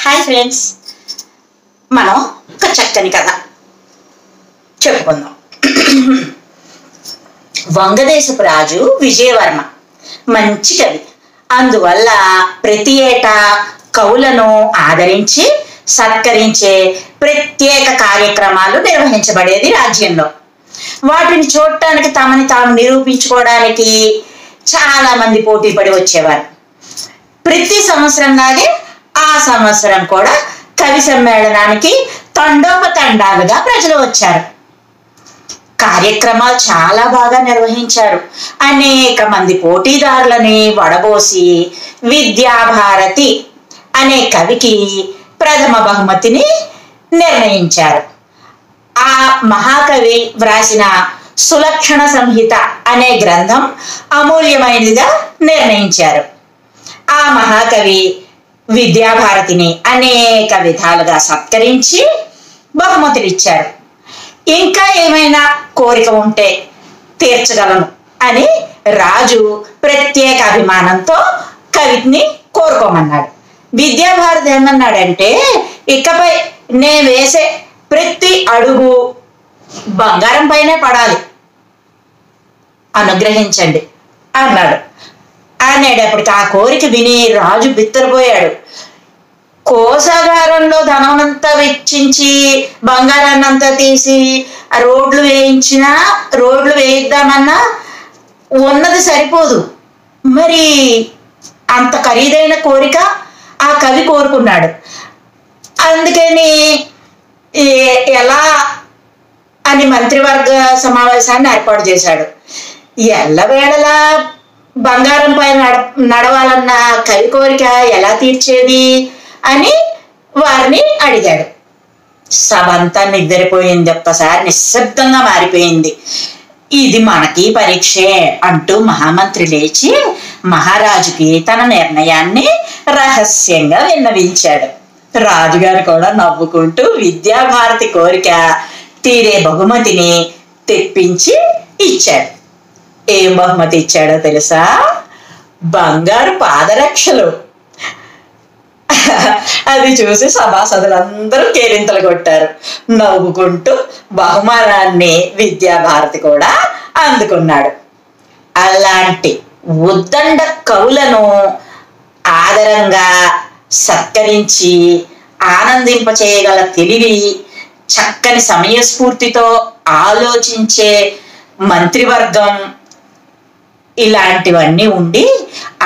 Hi friends, మనం ఒక చక్కని కథ చెప్పుకుందాం. వంగదేశపు రాజు విజయవర్మ మంచి కవి. అందువల్ల ప్రతి ఏటా కవులను ఆదరించి సత్కరించే ప్రత్యేక కార్యక్రమాలు నిర్వహించబడేది రాజ్యంలో. వాటిని చూడటానికి తమని తాము నిరూపించుకోవడానికి చాలా మంది పోటీ పడి వచ్చేవారు. ప్రతి సంవత్సరంలాగే ఆ సంవత్సరం కూడా కవి సమ్మేళనానికి తండోపతండాలుగా ప్రజలు వచ్చారు. కార్యక్రమాలు చాలా బాగా నిర్వహించారు. అనేక మంది పోటీదారులని వడబోసి విద్యాభారతి అనే కవికి ప్రథమ బహుమతిని నిర్ణయించారు. ఆ మహాకవి వ్రాసిన సులక్షణ సంహిత అనే గ్రంథం అమూల్యమైనదిగా నిర్ణయించారు. ఆ మహాకవి విద్యాభారతిని అనేక విధాలుగా సత్కరించి బహుమతులు ఇచ్చారు. ఇంకా ఏమైనా కోరిక ఉంటే తీర్చగలను అని రాజు ప్రత్యేక అభిమానంతో కవిని కోరుకోమన్నాడు. విద్యాభారతి ఏమన్నాడంటే, ఇకపై నేను వేసే ప్రతి అడుగు బంగారం పైనే పడాలి, అనుగ్రహించండి అన్నాడు. అనేటప్పటికి ఆ కోరిక విని రాజు బిత్తరపోయాడు. కోశాగారంలో ధనమంతా వెచ్చించి బంగారాన్ని అంతా తీసి రోడ్లు వేయిద్దామన్నా ఉన్నది సరిపోదు. మరి అంత ఖరీదైన కోరిక ఆ కవి కోరుకున్నాడు. అందుకని ఎలా అని మంత్రివర్గ సమావేశాన్ని ఏర్పాటు చేశాడు. ఎల్లవేళలా బంగారం పైన నడవాలన్న కవి కోరిక ఎలా తీర్చేది అని వారిని అడిగాడు. సభ అంతా నిద్రపోయింది. ఒక్కసారి నిశ్శబ్దంగా మారిపోయింది. ఇది మనకి పరీక్షే అంటూ మహామంత్రి లేచి మహారాజుకి తన నిర్ణయాన్ని రహస్యంగా విన్నవించాడు. రాజుగారు కూడా నవ్వుకుంటూ విద్యాభారతి కోరిక తీరే బహుమతిని తెప్పించి ఇచ్చాడు. ఏం బహుమతి ఇచ్చాడో తెలుసా? బంగారు పాదరక్షలు. అది చూసి సభాసదులందరూ కేరింతలు కొట్టారు. నవ్వుకుంటూ బహుమానాన్ని విద్యాభారతి కూడా అందుకున్నాడు. అలాంటి ఉద్దండ కవులను ఆదరంగా సత్కరించి ఆనందింపచేయగల తెలివి, చక్కని సమయస్ఫూర్తితో ఆలోచించే మంత్రివర్గం, ఇలాంటివన్నీ ఉండి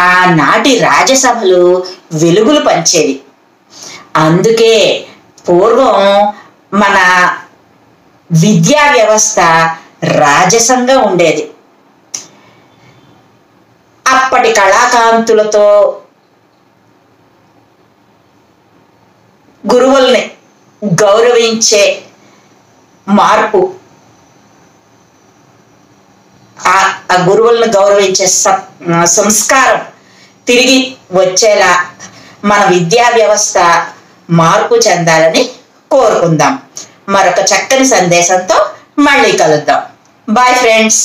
ఆనాటి రాజ్యసభలు వెలుగులు పంచేవి. అందుకే పూర్వం మన విద్యా వ్యవస్థ రాజసంగా ఉండేది. అప్పటి కళాకాంతులతో గురువుల్ని గౌరవించే మార్పు, ఆ గురువులను గౌరవించే సంస్కారం తిరిగి వచ్చేలా మన విద్యా వ్యవస్థ మార్పు చెందాలని కోరుకుందాం. మరొక చక్కని సందేశంతో మళ్ళీ కలుద్దాం. Bye friends.